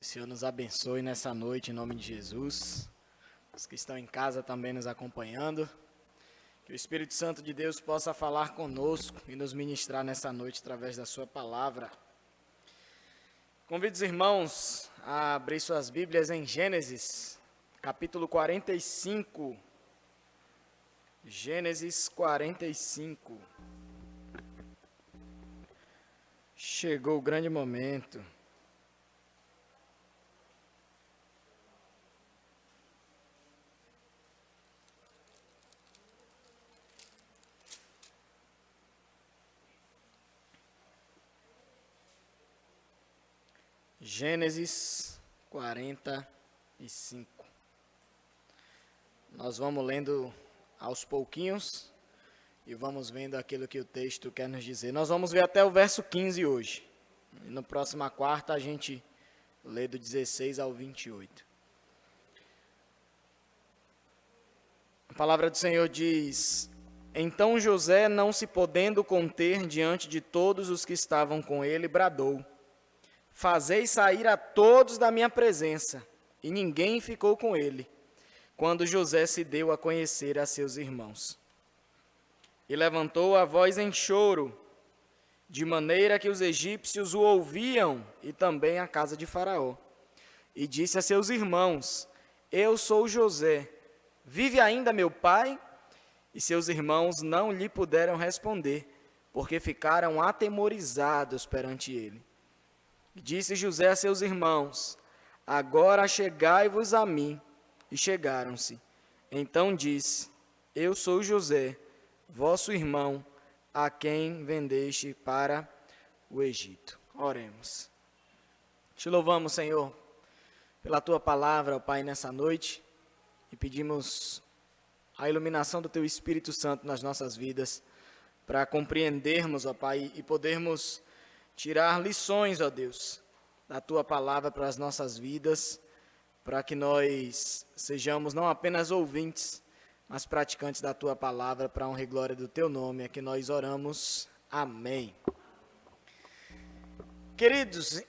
o Senhor nos abençoe nessa noite, em nome de Jesus. Os que estão em casa também nos acompanhando. Que o Espírito Santo de Deus possa falar conosco e nos ministrar nessa noite através da sua palavra. Convido os irmãos a abrir suas Bíblias em Gênesis, capítulo 45. Gênesis 45. Chegou o grande momento. Gênesis 45. Nós vamos lendo aos pouquinhos e vamos vendo aquilo que o texto quer nos dizer. Nós vamos ver até o verso 15 hoje. E na próxima quarta a gente lê do 16 ao 28. A palavra do Senhor diz: Então José, não se podendo conter diante de todos os que estavam com ele, bradou: Fazei sair a todos da minha presença. E ninguém ficou com ele, quando José se deu a conhecer a seus irmãos. E levantou a voz em choro, de maneira que os egípcios o ouviam, e também a casa de Faraó. E disse a seus irmãos: Eu sou José, vive ainda meu pai? E seus irmãos não lhe puderam responder, porque ficaram atemorizados perante ele. E disse José a seus irmãos: Agora chegai-vos a mim. E chegaram-se. Então disse: Eu sou José, vosso irmão, a quem vendeste para o Egito. Oremos. Te louvamos, Senhor, pela tua palavra, ó Pai, nessa noite, e pedimos a iluminação do teu Espírito Santo nas nossas vidas, para compreendermos, ó Pai, e podermos tirar lições, ó Deus, da tua palavra para as nossas vidas, para que nós sejamos não apenas ouvintes, mas praticantes da tua palavra, para a honra e glória do teu nome. É que nós oramos. Amém. Queridos,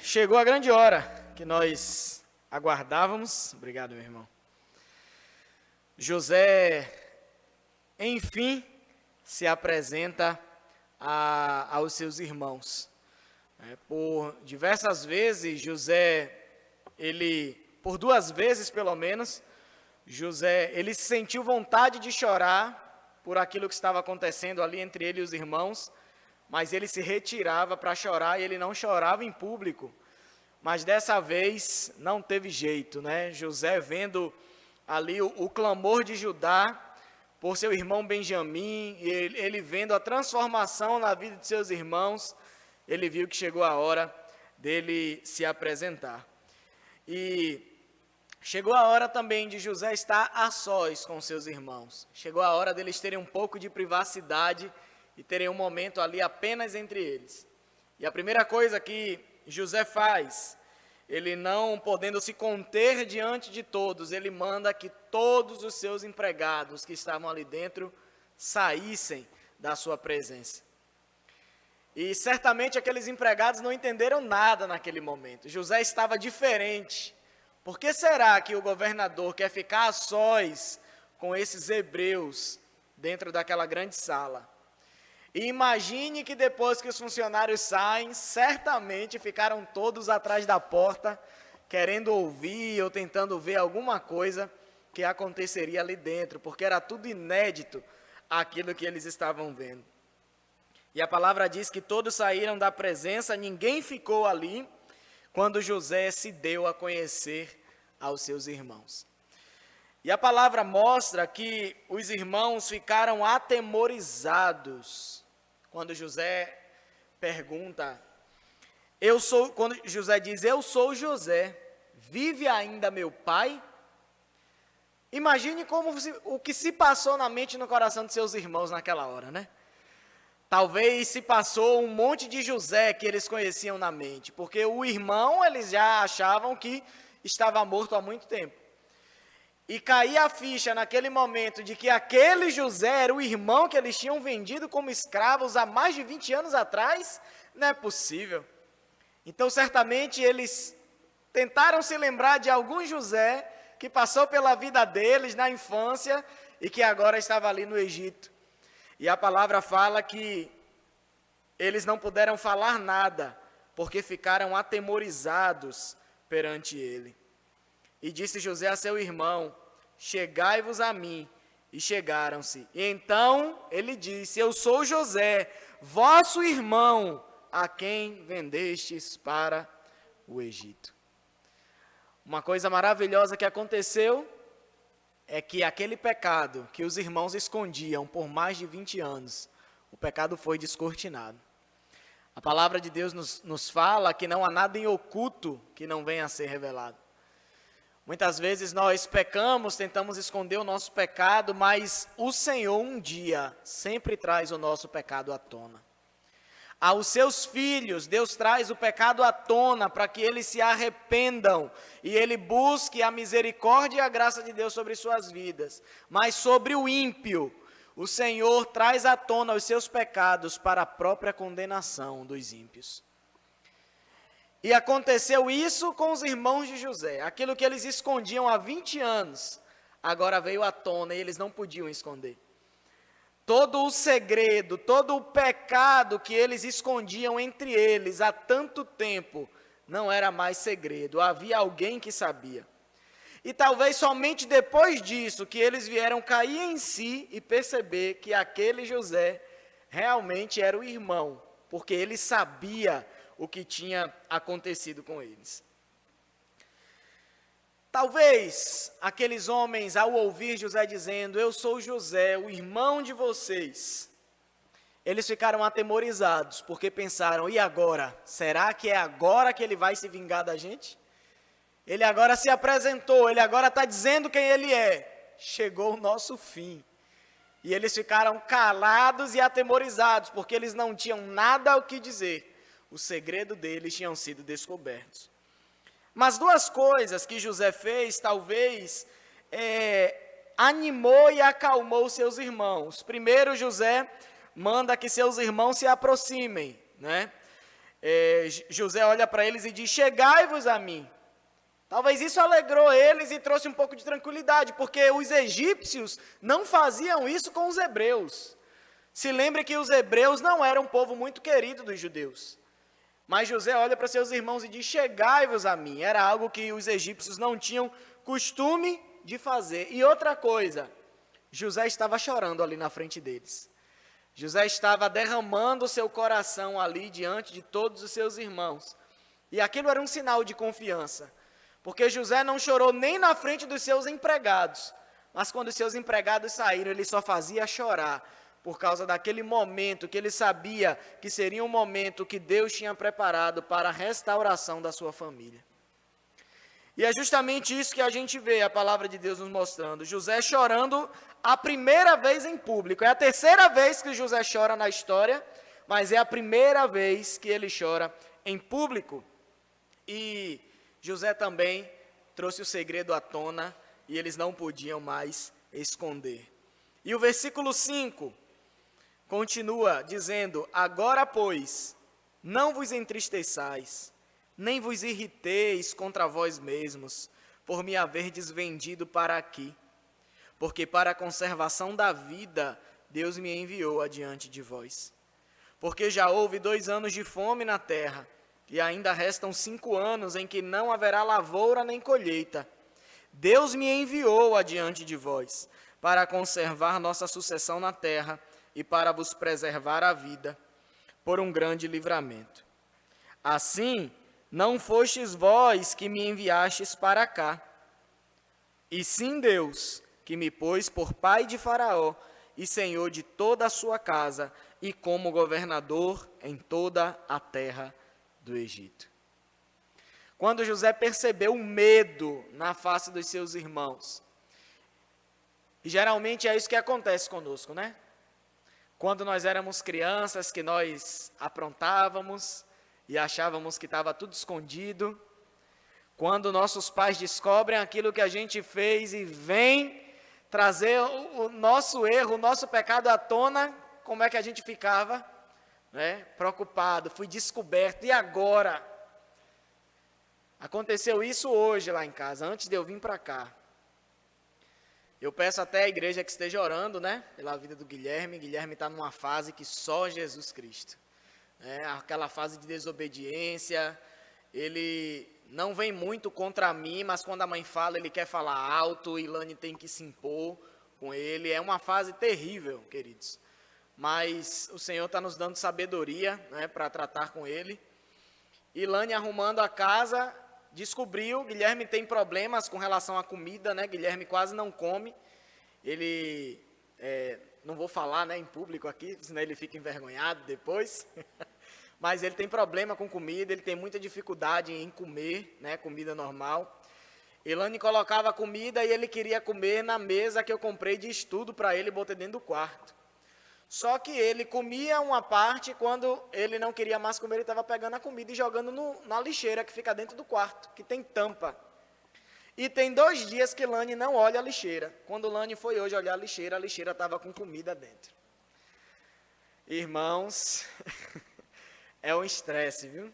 chegou a grande hora que nós aguardávamos. Obrigado, meu irmão. José, enfim, se apresenta aos seus irmãos. Por diversas vezes, José, por 2 vezes pelo menos, José, ele sentiu vontade de chorar por aquilo que estava acontecendo ali entre ele e os irmãos, mas ele se retirava para chorar e ele não chorava em público. Mas dessa vez não teve jeito, né? José, vendo ali o clamor de Judá por seu irmão Benjamim, e ele vendo a transformação na vida de seus irmãos, ele viu que chegou a hora dele se apresentar. E chegou a hora também de José estar a sós com seus irmãos. Chegou a hora deles terem um pouco de privacidade e terem um momento ali apenas entre eles. E a primeira coisa que José faz, ele não podendo se conter diante de todos, ele manda que todos os seus empregados que estavam ali dentro saíssem da sua presença. E certamente aqueles empregados não entenderam nada naquele momento. José estava diferente. Por que será que o governador quer ficar a sós com esses hebreus dentro daquela grande sala? E imagine que depois que os funcionários saem, certamente ficaram todos atrás da porta, querendo ouvir ou tentando ver alguma coisa que aconteceria ali dentro, porque era tudo inédito aquilo que eles estavam vendo. E a palavra diz que todos saíram da presença, ninguém ficou ali, quando José se deu a conhecer aos seus irmãos. E a palavra mostra que os irmãos ficaram atemorizados, quando José pergunta, quando José diz, eu sou José, vive ainda meu pai? Imagine o que se passou na mente e no coração de seus irmãos naquela hora, né? Talvez se passou um monte de José que eles conheciam na mente, porque o irmão eles já achavam que estava morto há muito tempo. E caía a ficha naquele momento de que aquele José era o irmão que eles tinham vendido como escravos há mais de 20 anos atrás, não é possível. Então certamente eles Tentaram se lembrar de algum José que passou pela vida deles na infância e que agora estava ali no Egito. E a palavra fala que eles não puderam falar nada, porque ficaram atemorizados perante ele. E disse José a seu irmão: chegai-vos a mim. E chegaram-se. E então ele disse: eu sou José, vosso irmão, a quem vendestes para o Egito. Uma coisa maravilhosa que aconteceu é que aquele pecado que os irmãos escondiam por mais de 20 anos, o pecado foi descortinado. A palavra de Deus nos fala que não há nada em oculto que não venha a ser revelado. Muitas vezes nós pecamos, tentamos esconder o nosso pecado, mas o Senhor um dia sempre traz o nosso pecado à tona. Aos seus filhos, Deus traz o pecado à tona para que eles se arrependam e ele busque a misericórdia e a graça de Deus sobre suas vidas. Mas sobre o ímpio, o Senhor traz à tona os seus pecados para a própria condenação dos ímpios. E aconteceu isso com os irmãos de José. Aquilo que eles escondiam há 20 anos, agora veio à tona e eles não podiam esconder. Todo o segredo, todo o pecado que eles escondiam entre eles há tanto tempo, não era mais segredo, havia alguém que sabia. E talvez somente depois disso que eles vieram cair em si e perceber que aquele José realmente era o irmão, porque ele sabia o que tinha acontecido com eles. Talvez aqueles homens, ao ouvir José dizendo: eu sou José, o irmão de vocês, eles ficaram atemorizados, porque pensaram: e agora? Será que é agora que ele vai se vingar da gente? Ele agora se apresentou, ele agora está dizendo quem ele é. Chegou o nosso fim. E eles ficaram calados e atemorizados, porque eles não tinham nada o que dizer. O segredo deles tinham sido descobertos. Mas duas coisas que José fez, talvez, animou e acalmou seus irmãos. Primeiro, José manda que seus irmãos se aproximem, né? José olha para eles e diz: chegai-vos a mim. Talvez isso alegrou eles e trouxe um pouco de tranquilidade, porque os egípcios não faziam isso com os hebreus. Se lembre que os hebreus não eram um povo muito querido dos judeus. Mas José olha para seus irmãos e diz: chegai-vos a mim. Era algo que os egípcios não tinham costume de fazer. E outra coisa, José estava chorando ali na frente deles. José estava derramando o seu coração ali diante de todos os seus irmãos. E aquilo era um sinal de confiança. Porque José não chorou nem na frente dos seus empregados. Mas quando os seus empregados saíram, ele só fazia chorar. Por causa daquele momento que ele sabia que seria um momento que Deus tinha preparado para a restauração da sua família. E é justamente isso que a gente vê a palavra de Deus nos mostrando. José chorando a primeira vez em público. É a terceira vez que José chora na história, mas é a primeira vez que ele chora em público. E José também trouxe o segredo à tona e eles não podiam mais esconder. E o versículo 5 continua dizendo: agora, pois, não vos entristeçais, nem vos irriteis contra vós mesmos, por me haverdes vendido para aqui, porque para a conservação da vida Deus me enviou adiante de vós. Porque já houve 2 anos de fome na terra, e ainda restam 5 anos em que não haverá lavoura nem colheita. Deus me enviou adiante de vós, para conservar nossa sucessão na terra, e para vos preservar a vida, por um grande livramento. Assim, não fostes vós que me enviastes para cá, e sim Deus, que me pôs por pai de Faraó, e senhor de toda a sua casa, e como governador em toda a terra do Egito. Quando José percebeu o medo na face dos seus irmãos, e geralmente é isso que acontece conosco, né? Quando nós éramos crianças, que nós aprontávamos e achávamos que estava tudo escondido. Quando nossos pais descobrem aquilo que a gente fez e vêm trazer o nosso erro, o nosso pecado à tona, como é que a gente ficava? Preocupado, fui descoberto, e agora? Aconteceu isso hoje lá em casa, antes de eu vir para cá. Eu peço até a igreja que esteja orando, né, pela vida do Guilherme. Guilherme está numa fase que só Jesus Cristo. Aquela fase de desobediência. Ele não vem muito contra mim, mas quando a mãe fala, ele quer falar alto. E Ilane tem que se impor com ele. É uma fase terrível, queridos. Mas o Senhor está nos dando sabedoria, né, para tratar com ele. Ilane arrumando a casa, descobriu, Guilherme tem problemas com relação à comida, né? Guilherme quase não come. Ele, não vou falar, né, em público aqui, senão ele fica envergonhado depois. Mas ele tem problema com comida, ele tem muita dificuldade em comer, né, comida normal. Ilane colocava comida e ele queria comer na mesa que eu comprei de estudo para ele e botei dentro do quarto. Só que ele comia uma parte, quando ele não queria mais comer, ele estava pegando a comida e jogando na lixeira que fica dentro do quarto, que tem tampa. E tem 2 dias que Lani não olha a lixeira. Quando Lani foi hoje olhar a lixeira estava com comida dentro. Irmãos, é um estresse, viu?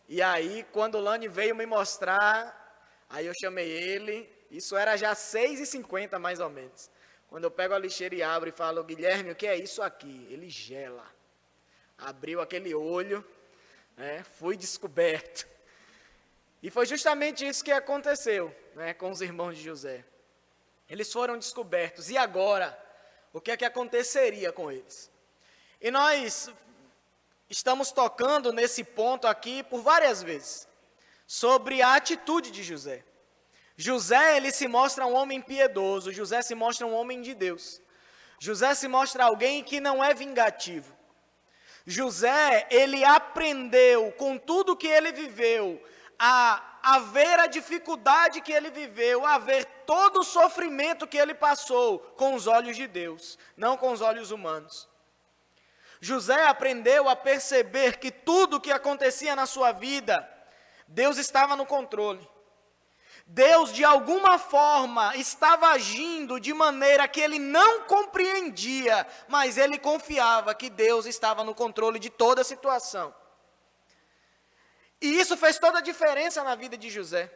E aí, quando Lani veio me mostrar, aí eu chamei ele, isso era já 6h50 mais ou menos. Quando eu pego a lixeira e abro e falo, Guilherme, o que é isso aqui? Ele gela. Abriu aquele olho, né, fui descoberto. E foi justamente isso que aconteceu, né, com os irmãos de José. Eles foram descobertos. E agora, o que é que aconteceria com eles? E nós estamos tocando nesse ponto aqui por várias vezes, sobre a atitude de José. José, ele se mostra um homem piedoso, José se mostra um homem de Deus. José se mostra alguém que não é vingativo. José, ele aprendeu com tudo que ele viveu, a ver a dificuldade que ele viveu, a ver todo o sofrimento que ele passou com os olhos de Deus, não com os olhos humanos. José aprendeu a perceber que tudo o que acontecia na sua vida, Deus estava no controle. Deus, de alguma forma, estava agindo de maneira que ele não compreendia, mas ele confiava que Deus estava no controle de toda a situação. E isso fez toda a diferença na vida de José.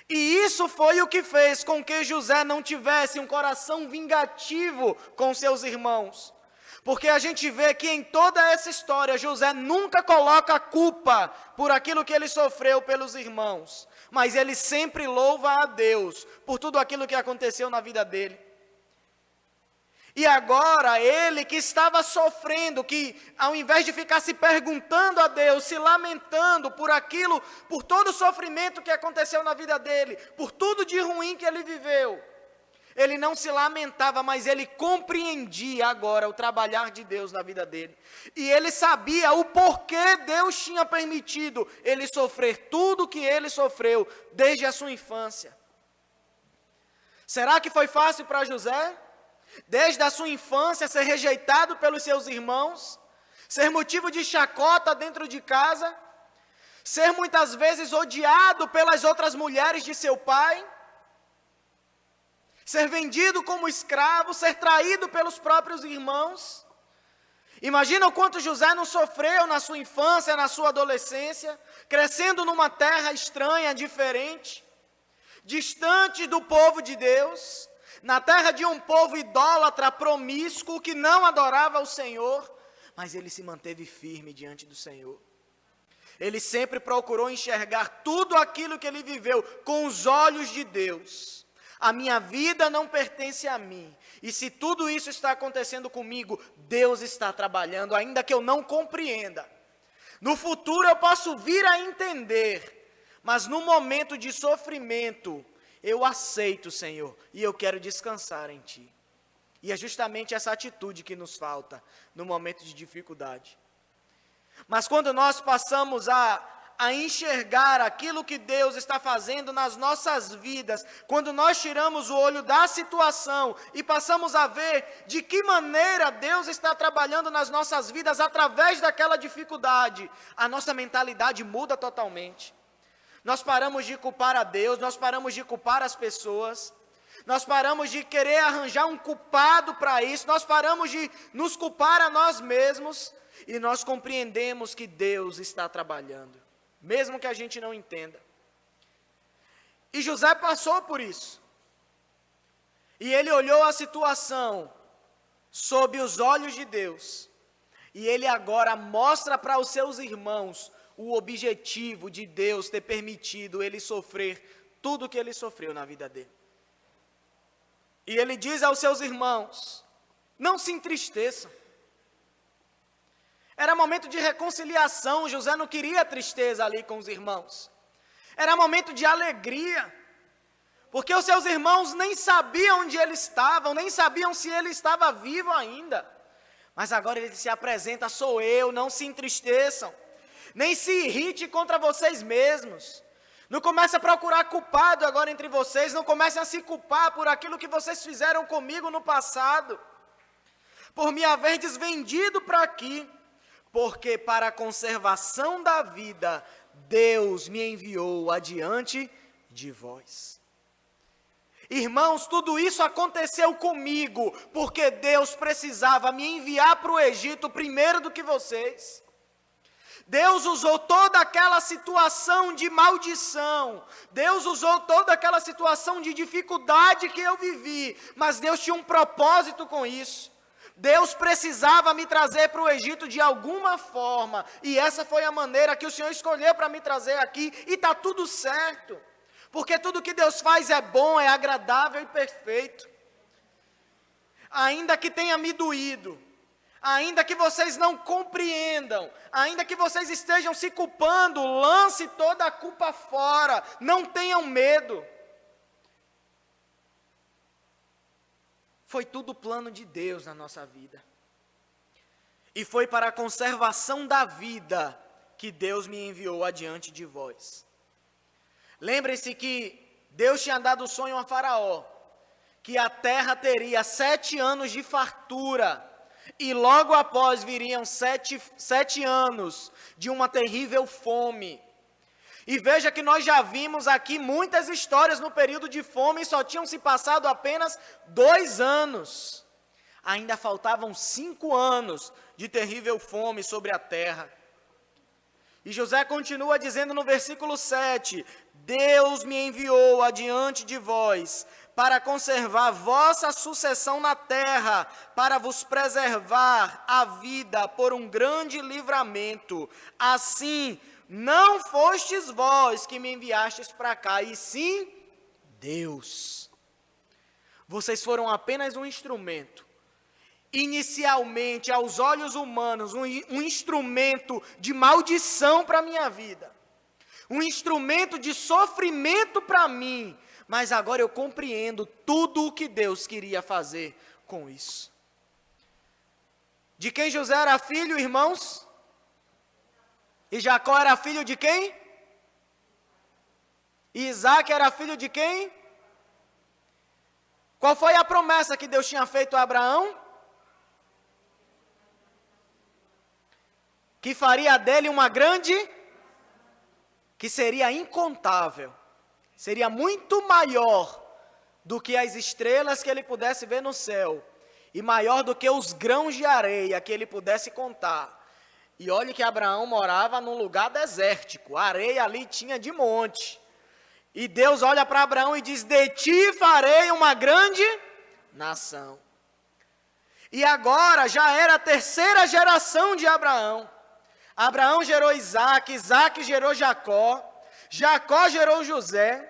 E isso foi o que fez com que José não tivesse um coração vingativo com seus irmãos. Porque a gente vê que em toda essa história, José nunca coloca a culpa por aquilo que ele sofreu pelos irmãos. Mas ele sempre louva a Deus por tudo aquilo que aconteceu na vida dele. E agora, ele que estava sofrendo, que ao invés de ficar se perguntando a Deus, se lamentando por aquilo, por todo o sofrimento que aconteceu na vida dele, por tudo de ruim que ele viveu, ele não se lamentava, mas ele compreendia agora o trabalhar de Deus na vida dele. E ele sabia o porquê Deus tinha permitido ele sofrer tudo o que ele sofreu desde a sua infância. Será que foi fácil para José? Desde a sua infância ser rejeitado pelos seus irmãos, ser motivo de chacota dentro de casa, ser muitas vezes odiado pelas outras mulheres de seu pai, ser vendido como escravo, ser traído pelos próprios irmãos. Imagina o quanto José não sofreu na sua infância, na sua adolescência, crescendo numa terra estranha, diferente, distante do povo de Deus, na terra de um povo idólatra, promíscuo, que não adorava o Senhor, mas ele se manteve firme diante do Senhor. Ele sempre procurou enxergar tudo aquilo que ele viveu com os olhos de Deus. A minha vida não pertence a mim. E se tudo isso está acontecendo comigo, Deus está trabalhando, ainda que eu não compreenda. No futuro eu posso vir a entender, mas no momento de sofrimento, eu aceito, Senhor, e eu quero descansar em Ti. E é justamente essa atitude que nos falta no momento de dificuldade. Mas quando nós passamos a enxergar aquilo que Deus está fazendo nas nossas vidas, quando nós tiramos o olho da situação e passamos a ver de que maneira Deus está trabalhando nas nossas vidas através daquela dificuldade, a nossa mentalidade muda totalmente. Nós paramos de culpar a Deus, nós paramos de culpar as pessoas, nós paramos de querer arranjar um culpado para isso, nós paramos de nos culpar a nós mesmos e nós compreendemos que Deus está trabalhando, mesmo que a gente não entenda. José passou por isso. E ele olhou a situação sob os olhos de Deus. E ele agora mostra para os seus irmãos o objetivo de Deus ter permitido ele sofrer tudo o que ele sofreu na vida dele. E ele diz aos seus irmãos: não se entristeçam. Era momento de reconciliação, José não queria tristeza ali com os irmãos. Era momento de alegria, porque os seus irmãos nem sabiam onde eles estavam, nem sabiam se ele estava vivo ainda. Mas agora ele se apresenta: sou eu, não se entristeçam, nem se irrite contra vocês mesmos. Não comece a procurar culpado agora entre vocês, não comecem a se culpar por aquilo que vocês fizeram comigo no passado, por me haverdes vendido para aqui, porque para a conservação da vida, Deus me enviou adiante de vós. Irmãos, tudo isso aconteceu comigo, porque Deus precisava me enviar para o Egito primeiro do que vocês. Deus usou toda aquela situação de maldição, Deus usou toda aquela situação de dificuldade que eu vivi, mas Deus tinha um propósito com isso. Deus precisava me trazer para o Egito de alguma forma, e essa foi a maneira que o Senhor escolheu para me trazer aqui, e está tudo certo, porque tudo que Deus faz é bom, é agradável e perfeito. Ainda que tenha me doído, ainda que vocês não compreendam, ainda que vocês estejam se culpando, lance toda a culpa fora, não tenham medo. Foi tudo plano de Deus na nossa vida. E foi para a conservação da vida que Deus me enviou adiante de vós. Lembre-se que Deus tinha dado o sonho a Faraó, que a terra teria 7 anos de fartura, e logo após viriam 7 anos de uma terrível fome. E veja que nós já vimos aqui muitas histórias no período de fome, e só tinham se passado apenas 2 anos. Ainda faltavam 5 anos de terrível fome sobre a terra. E José continua dizendo no versículo 7, Deus me enviou adiante de vós, para conservar vossa sucessão na terra, para vos preservar a vida por um grande livramento. Assim, não fostes vós que me enviastes para cá, e sim Deus. Vocês foram apenas um instrumento. Inicialmente, aos olhos humanos, um instrumento de maldição para a minha vida. Um instrumento de sofrimento para mim. Mas agora eu compreendo tudo o que Deus queria fazer com isso. De quem José era filho, irmãos? E Jacó era filho de quem? E Isaac era filho de quem? Qual foi a promessa que Deus tinha feito a Abraão? Que faria dele uma grande, que seria incontável, seria muito maior do que as estrelas que ele pudesse ver no céu, e maior do que os grãos de areia que ele pudesse contar. E olhe que Abraão morava num lugar desértico, a areia ali tinha de monte. E Deus olha para Abraão e diz, de ti farei uma grande nação. E agora já era a 3ª geração de Abraão. Abraão gerou Isaac, Isaac gerou Jacó, Jacó gerou José.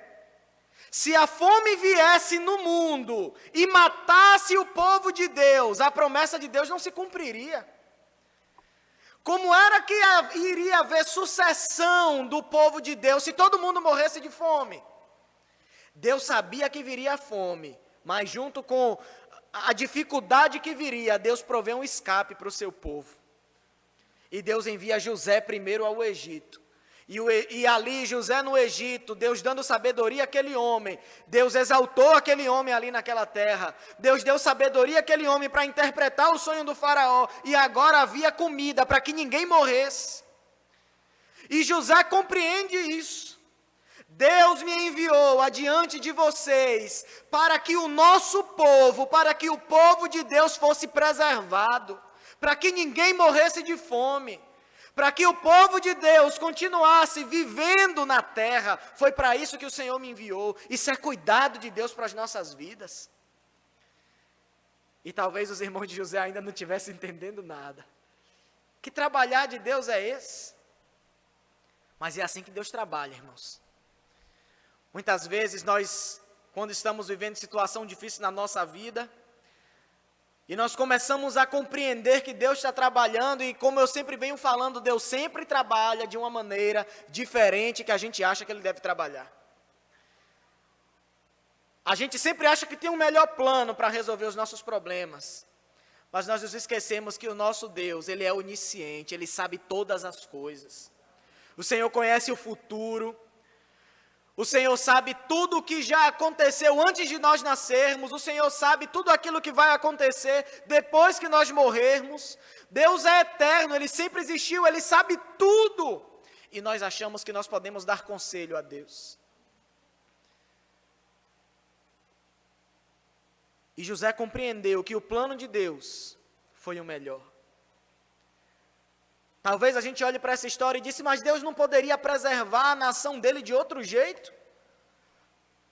Se a fome viesse no mundo e matasse o povo de Deus, a promessa de Deus não se cumpriria. Como era que iria haver sucessão do povo de Deus se todo mundo morresse de fome? Deus sabia que viria a fome, mas junto com a dificuldade que viria, Deus provê um escape para o seu povo. E Deus envia José primeiro ao Egito. E ali, José no Egito, Deus dando sabedoria àquele homem, Deus exaltou aquele homem ali naquela terra, Deus deu sabedoria àquele homem para interpretar o sonho do faraó, e agora havia comida para que ninguém morresse. E José compreende isso. Deus me enviou adiante de vocês, para que o nosso povo, para que o povo de Deus fosse preservado, para que ninguém morresse de fome, para que o povo de Deus continuasse vivendo na terra. Foi para isso que o Senhor me enviou. Isso é cuidado de Deus para as nossas vidas. E talvez os irmãos de José ainda não estivessem entendendo nada. Que trabalhar de Deus é esse? Mas é assim que Deus trabalha, irmãos. Muitas vezes nós, quando estamos vivendo situação difícil na nossa vida, e nós começamos a compreender que Deus está trabalhando, e como eu sempre venho falando, Deus sempre trabalha de uma maneira diferente que a gente acha que Ele deve trabalhar. A gente sempre acha que tem um melhor plano para resolver os nossos problemas, mas nós nos esquecemos que o nosso Deus, Ele é onisciente, Ele sabe todas as coisas. O Senhor conhece o futuro, o Senhor sabe tudo o que já aconteceu antes de nós nascermos, o Senhor sabe tudo aquilo que vai acontecer depois que nós morrermos. Deus é eterno, Ele sempre existiu, Ele sabe tudo. E nós achamos que nós podemos dar conselho a Deus. E José compreendeu que o plano de Deus foi o melhor. Talvez a gente olhe para essa história e disse, mas Deus não poderia preservar a nação dele de outro jeito?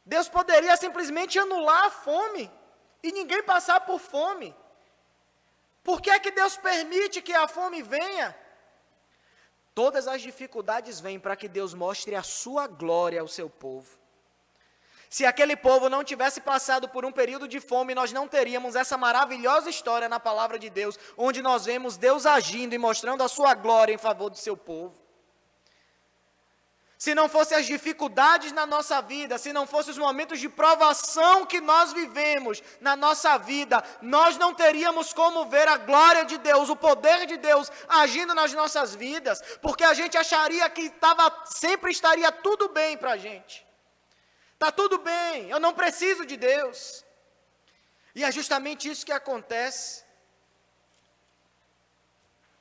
Deus poderia simplesmente anular a fome e ninguém passar por fome. Por que é que Deus permite que a fome venha? Todas as dificuldades vêm para que Deus mostre a sua glória ao seu povo. Se aquele povo não tivesse passado por um período de fome, nós não teríamos essa maravilhosa história na palavra de Deus, onde nós vemos Deus agindo e mostrando a sua glória em favor do seu povo. Se não fossem as dificuldades na nossa vida, se não fossem os momentos de provação que nós vivemos na nossa vida, nós não teríamos como ver a glória de Deus, o poder de Deus agindo nas nossas vidas, porque a gente acharia que sempre estaria tudo bem para a gente. Está tudo bem, eu não preciso de Deus. E é justamente isso que acontece.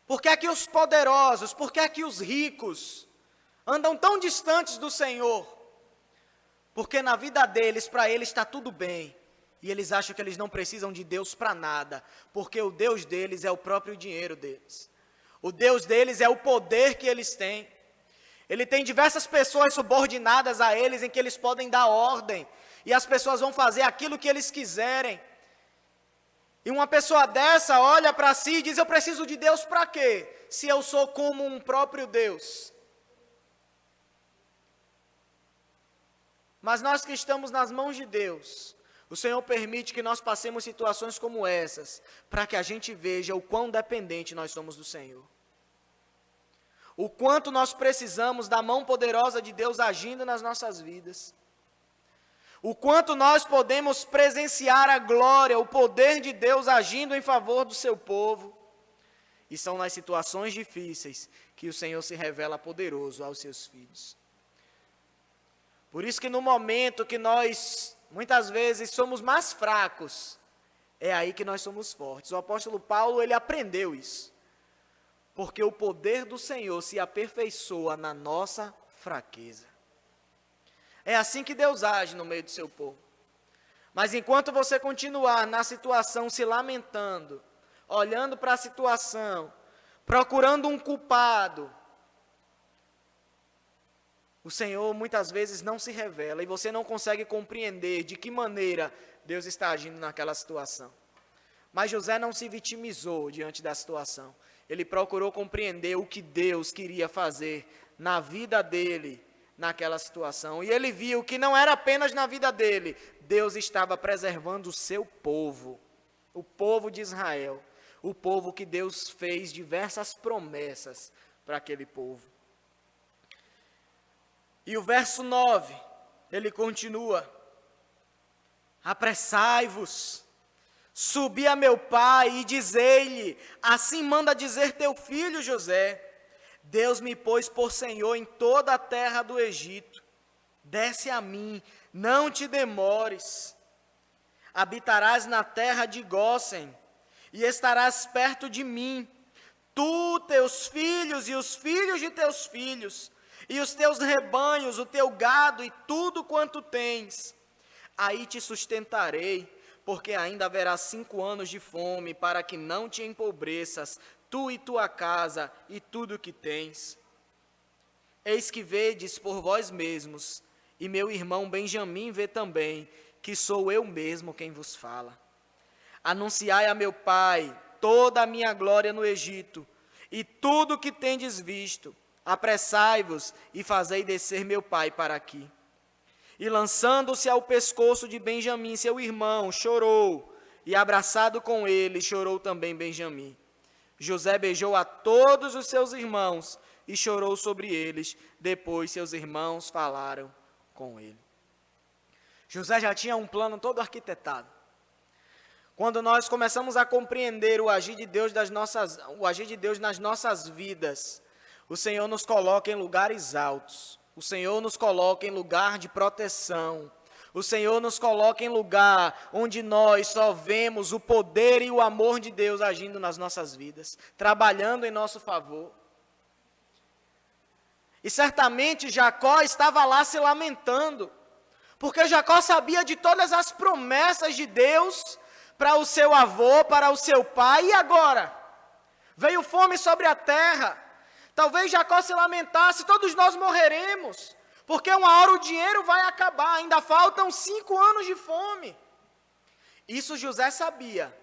Por que é que os poderosos, por que é que os ricos andam tão distantes do Senhor? Porque na vida deles, para eles está tudo bem. E eles acham que eles não precisam de Deus para nada. Porque o Deus deles é o próprio dinheiro deles. O Deus deles é o poder que eles têm. Ele tem diversas pessoas subordinadas a eles, em que eles podem dar ordem, e as pessoas vão fazer aquilo que eles quiserem. E uma pessoa dessa olha para si e diz, eu preciso de Deus para quê? Se eu sou como um próprio Deus. Mas nós que estamos nas mãos de Deus, o Senhor permite que nós passemos situações como essas, para que a gente veja o quão dependente nós somos do Senhor. O quanto nós precisamos da mão poderosa de Deus agindo nas nossas vidas. O quanto nós podemos presenciar a glória, o poder de Deus agindo em favor do seu povo. E são nas situações difíceis que o Senhor se revela poderoso aos seus filhos. Por isso que no momento que nós, muitas vezes, somos mais fracos, é aí que nós somos fortes. O apóstolo Paulo, ele aprendeu isso. Porque o poder do Senhor se aperfeiçoa na nossa fraqueza. É assim que Deus age no meio do seu povo. Mas enquanto você continuar na situação se lamentando, olhando para a situação, procurando um culpado, o Senhor muitas vezes não se revela e você não consegue compreender de que maneira Deus está agindo naquela situação. Mas José não se vitimizou diante da situação. Ele procurou compreender o que Deus queria fazer na vida dele, naquela situação. E ele viu que não era apenas na vida dele, Deus estava preservando o seu povo, o povo de Israel, o povo que Deus fez diversas promessas para aquele povo. E o verso 9, ele continua, apressai-vos, subi a meu pai e dizei-lhe, assim manda dizer teu filho José, Deus me pôs por Senhor em toda a terra do Egito, desce a mim, não te demores, habitarás na terra de Gósen, e estarás perto de mim, tu, teus filhos e os filhos de teus filhos, e os teus rebanhos, o teu gado e tudo quanto tens, aí te sustentarei, porque ainda haverá 5 anos de fome, para que não te empobreças, tu e tua casa e tudo o que tens. Eis que vedes por vós mesmos, e meu irmão Benjamim vê também, que sou eu mesmo quem vos fala. Anunciai a meu pai toda a minha glória no Egito, e tudo o que tendes visto. Apressai-vos e fazei descer meu pai para aqui. E lançando-se ao pescoço de Benjamim, seu irmão, chorou, e abraçado com ele, chorou também Benjamim. José beijou a todos os seus irmãos e chorou sobre eles. Depois seus irmãos falaram com ele. José já tinha um plano todo arquitetado. Quando nós começamos a compreender o agir de Deus nas nossas vidas, o Senhor nos coloca em lugares altos. O Senhor nos coloca em lugar de proteção. O Senhor nos coloca em lugar onde nós só vemos o poder e o amor de Deus agindo nas nossas vidas, trabalhando em nosso favor. E certamente Jacó estava lá se lamentando, porque Jacó sabia de todas as promessas de Deus para o seu avô, para o seu pai, e agora? Veio fome sobre a terra. Talvez Jacó se lamentasse, todos nós morreremos, porque uma hora o dinheiro vai acabar, ainda faltam 5 anos de fome. Isso José sabia.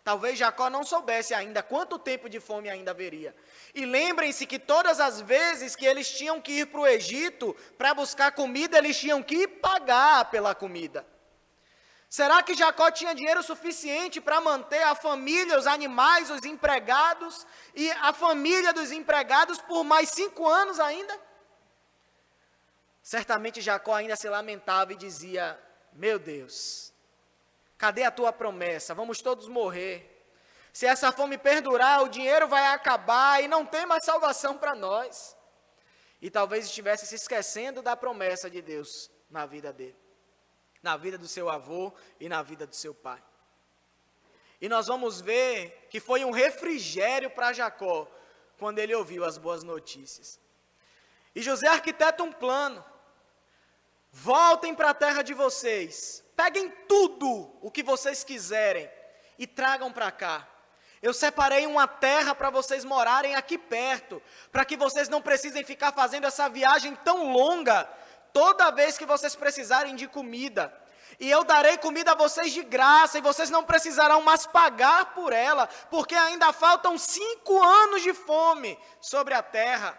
Talvez Jacó não soubesse ainda quanto tempo de fome ainda haveria. E lembrem-se que todas as vezes que eles tinham que ir para o Egito para buscar comida, eles tinham que pagar pela comida. Será que Jacó tinha dinheiro suficiente para manter a família, os animais, os empregados e a família dos empregados por mais 5 anos ainda? Certamente Jacó ainda se lamentava e dizia: meu Deus, cadê a tua promessa? Vamos todos morrer. Se essa fome perdurar, o dinheiro vai acabar e não tem mais salvação para nós. E talvez estivesse se esquecendo da promessa de Deus na vida dele, na vida do seu avô e na vida do seu pai. E nós vamos ver que foi um refrigério para Jacó quando ele ouviu as boas notícias. E José arquiteta um plano. Voltem para a terra de vocês, peguem tudo o que vocês quiserem e tragam para cá. Eu separei uma terra para vocês morarem aqui perto, para que vocês não precisem ficar fazendo essa viagem tão longa, toda vez que vocês precisarem de comida. E eu darei comida a vocês de graça, e vocês não precisarão mais pagar por ela, porque ainda faltam 5 anos de fome sobre a terra.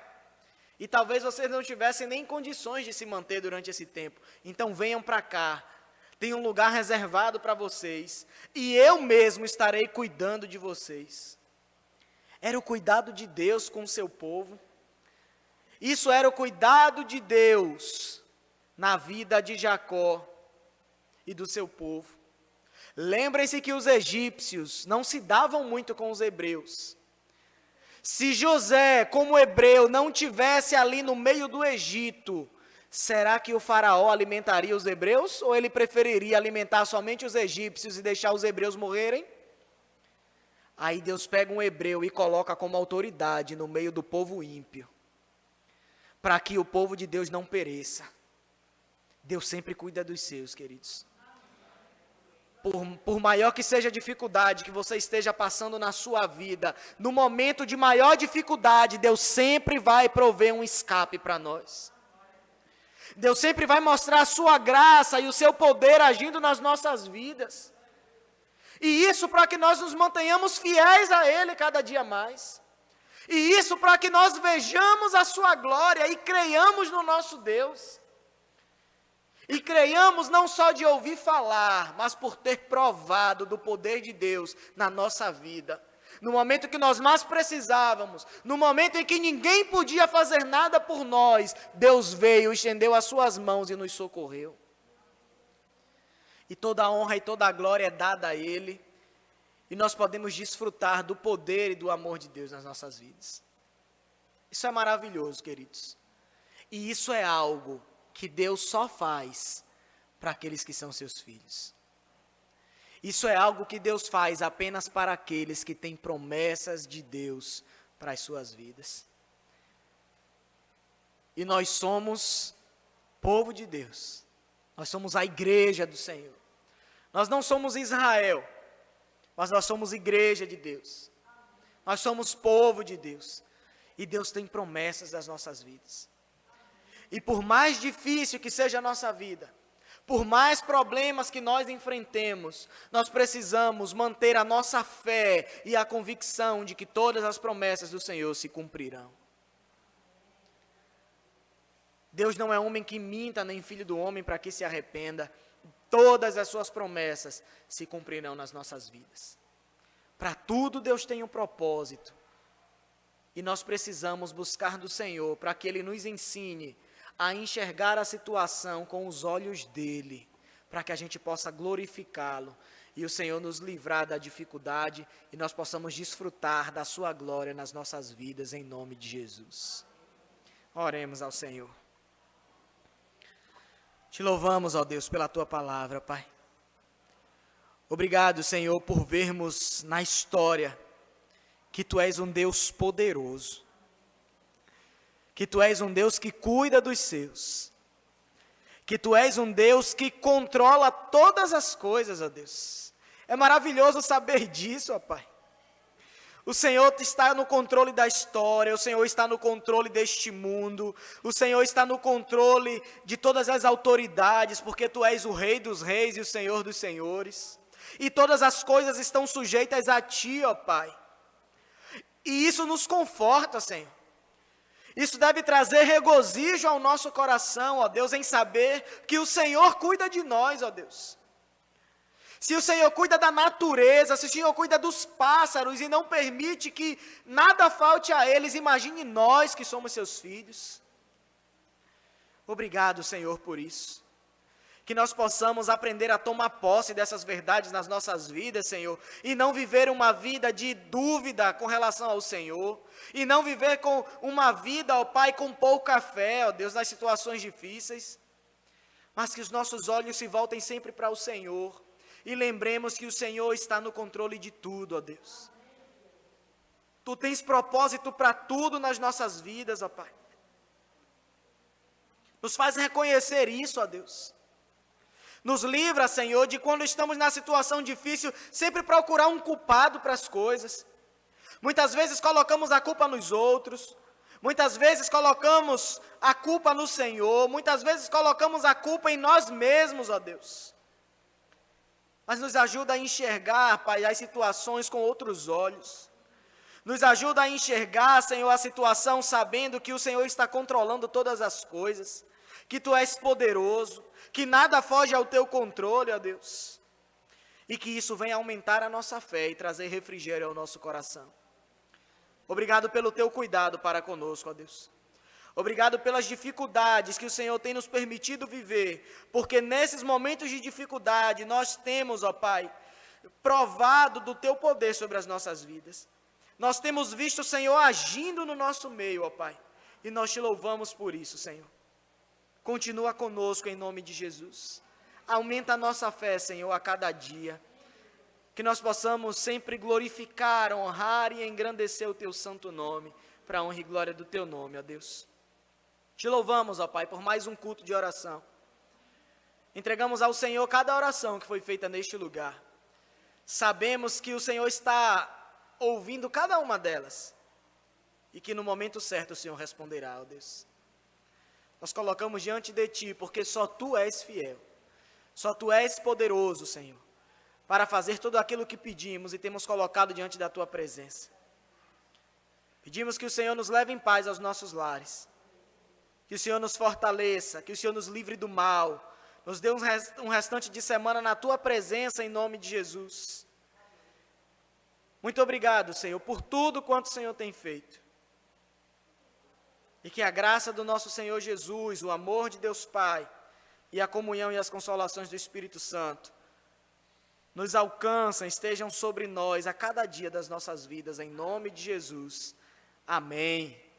E talvez vocês não tivessem nem condições de se manter durante esse tempo. Então venham para cá, tem um lugar reservado para vocês, e eu mesmo estarei cuidando de vocês. Era o cuidado de Deus com o seu povo. Isso era o cuidado de Deus na vida de Jacó e do seu povo. Lembrem-se que os egípcios não se davam muito com os hebreus. Se José, como hebreu, não tivesse ali no meio do Egito, será que o faraó alimentaria os hebreus? Ou ele preferiria alimentar somente os egípcios e deixar os hebreus morrerem? Aí Deus pega um hebreu e coloca como autoridade no meio do povo ímpio, para que o povo de Deus não pereça. Deus sempre cuida dos seus, queridos. Por maior que seja a dificuldade que você esteja passando na sua vida, no momento de maior dificuldade, Deus sempre vai prover um escape para nós. Deus sempre vai mostrar a sua graça e o seu poder agindo nas nossas vidas. E isso para que nós nos mantenhamos fiéis a Ele cada dia mais. E isso para que nós vejamos a sua glória e creiamos no nosso Deus. E creiamos não só de ouvir falar, mas por ter provado do poder de Deus na nossa vida. No momento que nós mais precisávamos, no momento em que ninguém podia fazer nada por nós, Deus veio, estendeu as suas mãos e nos socorreu. E toda a honra e toda a glória é dada a Ele, e nós podemos desfrutar do poder e do amor de Deus nas nossas vidas. Isso é maravilhoso, queridos. E isso é algo que Deus só faz para aqueles que são seus filhos. Isso é algo que Deus faz apenas para aqueles que têm promessas de Deus para as suas vidas. E nós somos povo de Deus. Nós somos a igreja do Senhor. Nós não somos Israel, mas nós somos igreja de Deus. Nós somos povo de Deus. E Deus tem promessas das nossas vidas. E por mais difícil que seja a nossa vida, por mais problemas que nós enfrentemos, nós precisamos manter a nossa fé e a convicção de que todas as promessas do Senhor se cumprirão. Deus não é homem que minta, nem filho do homem para que se arrependa. Todas as suas promessas se cumprirão nas nossas vidas. Para tudo Deus tem um propósito. E nós precisamos buscar do Senhor para que Ele nos ensine a enxergar a situação com os olhos dEle, para que a gente possa glorificá-lo e o Senhor nos livrar da dificuldade e nós possamos desfrutar da sua glória nas nossas vidas, em nome de Jesus. Oremos ao Senhor. Te louvamos, ó Deus, pela tua palavra, Pai. Obrigado, Senhor, por vermos na história que tu és um Deus poderoso, que tu és um Deus que cuida dos seus, que tu és um Deus que controla todas as coisas, ó Deus. É maravilhoso saber disso, ó Pai. O Senhor está no controle da história, o Senhor está no controle deste mundo, o Senhor está no controle de todas as autoridades, porque tu és o Rei dos reis e o Senhor dos senhores. E todas as coisas estão sujeitas a ti, ó Pai. E isso nos conforta, Senhor. Isso deve trazer regozijo ao nosso coração, ó Deus, em saber que o Senhor cuida de nós, ó Deus. Se o Senhor cuida da natureza, se o Senhor cuida dos pássaros e não permite que nada falte a eles, imagine nós que somos seus filhos. Obrigado, Senhor, por isso. Que nós possamos aprender a tomar posse dessas verdades nas nossas vidas, Senhor, e não viver uma vida de dúvida com relação ao Senhor, e não viver com uma vida, ó Pai, com pouca fé, ó Deus, nas situações difíceis, mas que os nossos olhos se voltem sempre para o Senhor, e lembremos que o Senhor está no controle de tudo, ó Deus. Tu tens propósito para tudo nas nossas vidas, ó Pai. Nos faz reconhecer isso, ó Deus. Nos livra, Senhor, de quando estamos na situação difícil, sempre procurar um culpado para as coisas. Muitas vezes colocamos a culpa nos outros, muitas vezes colocamos a culpa no Senhor, muitas vezes colocamos a culpa em nós mesmos, ó Deus. Mas nos ajuda a enxergar, Pai, as situações com outros olhos. Nos ajuda a enxergar, Senhor, a situação sabendo que o Senhor está controlando todas as coisas, que Tu és poderoso, que nada foge ao Teu controle, ó Deus. E que isso venha aumentar a nossa fé e trazer refrigério ao nosso coração. Obrigado pelo Teu cuidado para conosco, ó Deus. Obrigado pelas dificuldades que o Senhor tem nos permitido viver, porque nesses momentos de dificuldade nós temos, ó Pai, provado do Teu poder sobre as nossas vidas. Nós temos visto o Senhor agindo no nosso meio, ó Pai, e nós Te louvamos por isso, Senhor. Continua conosco em nome de Jesus. Aumenta a nossa fé, Senhor, a cada dia. Que nós possamos sempre glorificar, honrar e engrandecer o Teu santo nome, para a honra e glória do Teu nome, ó Deus. Te louvamos, ó Pai, por mais um culto de oração. Entregamos ao Senhor cada oração que foi feita neste lugar. Sabemos que o Senhor está ouvindo cada uma delas. E que no momento certo o Senhor responderá, ó Deus. Nós colocamos diante de Ti, porque só Tu és fiel. Só Tu és poderoso, Senhor, para fazer tudo aquilo que pedimos e temos colocado diante da Tua presença. Pedimos que o Senhor nos leve em paz aos nossos lares. Que o Senhor nos fortaleça, que o Senhor nos livre do mal, nos dê um restante de semana na Tua presença, em nome de Jesus. Muito obrigado, Senhor, por tudo quanto o Senhor tem feito. E que a graça do nosso Senhor Jesus, o amor de Deus Pai, e a comunhão e as consolações do Espírito Santo, nos alcançam, estejam sobre nós a cada dia das nossas vidas, em nome de Jesus. Amém.